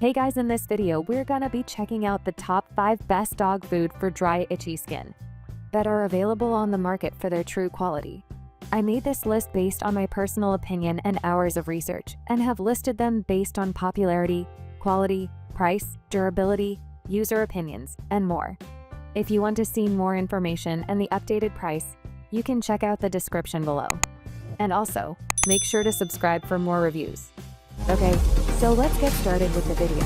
Hey guys, in this video, we're gonna be checking out the top 5 best dog food for dry, itchy skin that are available on the market for their true quality. I made this list based on my personal opinion and hours of research, and have listed them based on popularity, quality, price, durability, user opinions, and more. If you want to see more information and the updated price, you can check out the description below. And also, make sure to subscribe for more reviews. Okay, so let's get started with the video.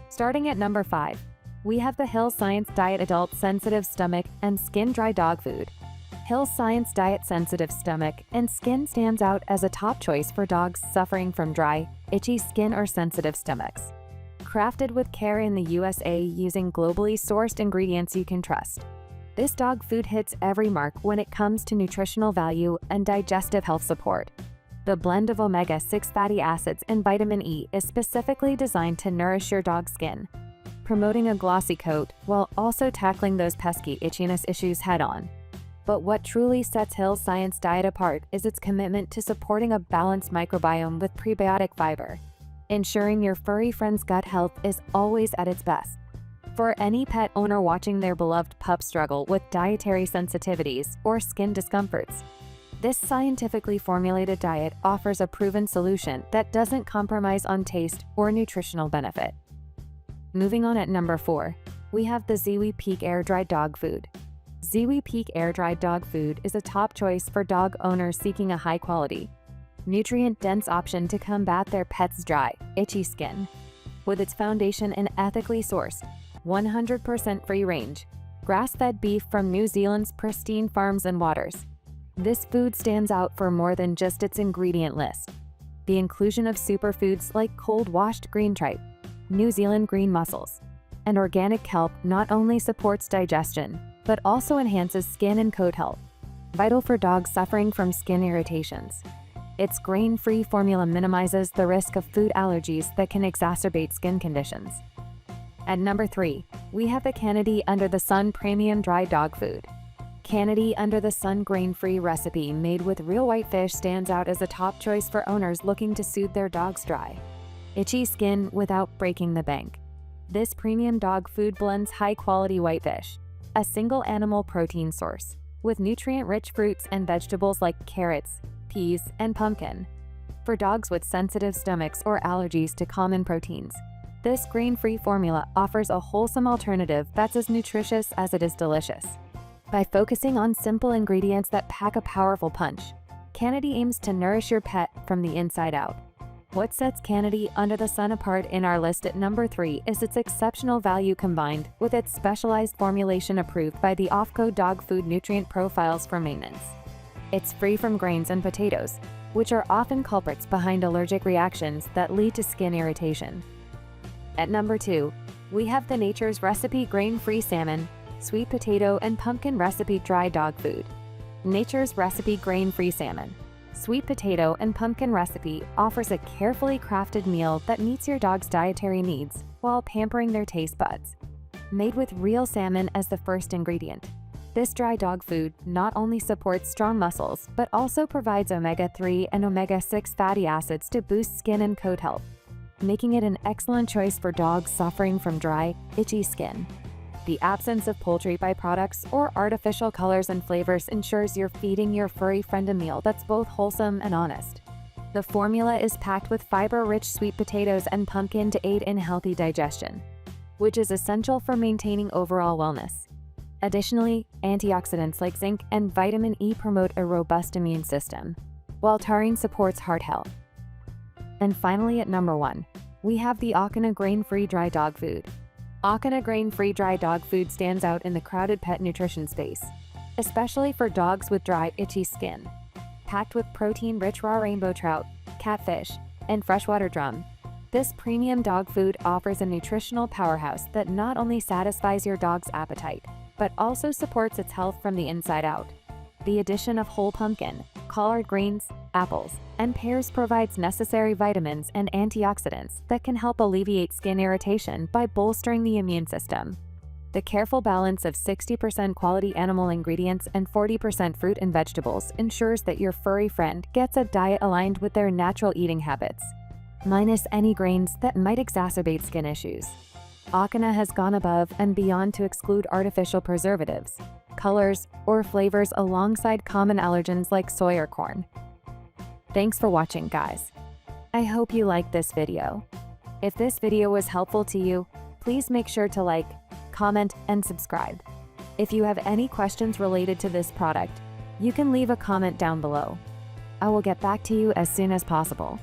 Starting at number 5, we have the Hill Science Diet Adult Sensitive Stomach and Skin Dry Dog Food. Hill Science Diet Sensitive Stomach and Skin stands out as a top choice for dogs suffering from dry, itchy skin or sensitive stomachs. Crafted with care in the USA using globally sourced ingredients you can trust, this dog food hits every mark when it comes to nutritional value and digestive health support. The blend of omega-6 fatty acids and vitamin E is specifically designed to nourish your dog's skin, promoting a glossy coat while also tackling those pesky itchiness issues head-on. But what truly sets Hill Science Diet apart is its commitment to supporting a balanced microbiome with prebiotic fiber, ensuring your furry friend's gut health is always at its best. For any pet owner watching their beloved pup struggle with dietary sensitivities or skin discomforts, this scientifically formulated diet offers a proven solution that doesn't compromise on taste or nutritional benefit. Moving on at number 4, we have the ZIWI Peak Air Dried Dog Food. ZIWI Peak Air Dried Dog Food is a top choice for dog owners seeking a high-quality, nutrient-dense option to combat their pet's dry, itchy skin. With its foundation in ethically sourced, 100% free-range, grass-fed beef from New Zealand's pristine farms and waters, this food stands out for more than just its ingredient list. The inclusion of superfoods like cold-washed green tripe, New Zealand green mussels, and organic kelp not only supports digestion, but also enhances skin and coat health, vital for dogs suffering from skin irritations. Its grain-free formula minimizes the risk of food allergies that can exacerbate skin conditions. At number 3, we have the Canidae Under the Sun Premium Dry Dog Food. Canidae Under the Sun grain-free recipe made with real whitefish stands out as a top choice for owners looking to soothe their dog's dry, itchy skin without breaking the bank. This premium dog food blends high-quality whitefish, a single animal protein source, with nutrient-rich fruits and vegetables like carrots, peas, and pumpkin. For dogs with sensitive stomachs or allergies to common proteins, this grain-free formula offers a wholesome alternative that's as nutritious as it is delicious. By focusing on simple ingredients that pack a powerful punch, Canidae aims to nourish your pet from the inside out. What sets Canidae Under the Sun apart in our list at number 3 is its exceptional value combined with its specialized formulation approved by the OFCO Dog Food Nutrient Profiles for maintenance. It's free from grains and potatoes, which are often culprits behind allergic reactions that lead to skin irritation. At number 2, we have the Nature's Recipe Grain-Free Salmon, Sweet Potato and Pumpkin Recipe Dry Dog Food. Nature's Recipe Grain-Free Salmon, Sweet Potato and Pumpkin Recipe offers a carefully crafted meal that meets your dog's dietary needs while pampering their taste buds. Made with real salmon as the first ingredient, this dry dog food not only supports strong muscles but also provides omega-3 and omega-6 fatty acids to boost skin and coat health, making it an excellent choice for dogs suffering from dry, itchy skin. The absence of poultry byproducts or artificial colors and flavors ensures you're feeding your furry friend a meal that's both wholesome and honest. The formula is packed with fiber-rich sweet potatoes and pumpkin to aid in healthy digestion, which is essential for maintaining overall wellness. Additionally, antioxidants like zinc and vitamin E promote a robust immune system, while taurine supports heart health. And finally, at number 1, we have the ACANA Grain-Free Dry Dog Food. ACANA Grain-Free Dry Dog Food stands out in the crowded pet nutrition space, especially for dogs with dry, itchy skin. Packed with protein-rich raw rainbow trout, catfish, and freshwater drum, this premium dog food offers a nutritional powerhouse that not only satisfies your dog's appetite, but also supports its health from the inside out. The addition of whole pumpkin, collard greens, apples, and pears provides necessary vitamins and antioxidants that can help alleviate skin irritation by bolstering the immune system. The careful balance of 60% quality animal ingredients and 40% fruit and vegetables ensures that your furry friend gets a diet aligned with their natural eating habits, minus any grains that might exacerbate skin issues. ACANA has gone above and beyond to exclude artificial preservatives, colors, or flavors alongside common allergens like soy or corn. Thanks for watching, guys. I hope you liked this video. If this video was helpful to you, please make sure to like, comment, and subscribe. If you have any questions related to this product, you can leave a comment down below. I will get back to you as soon as possible.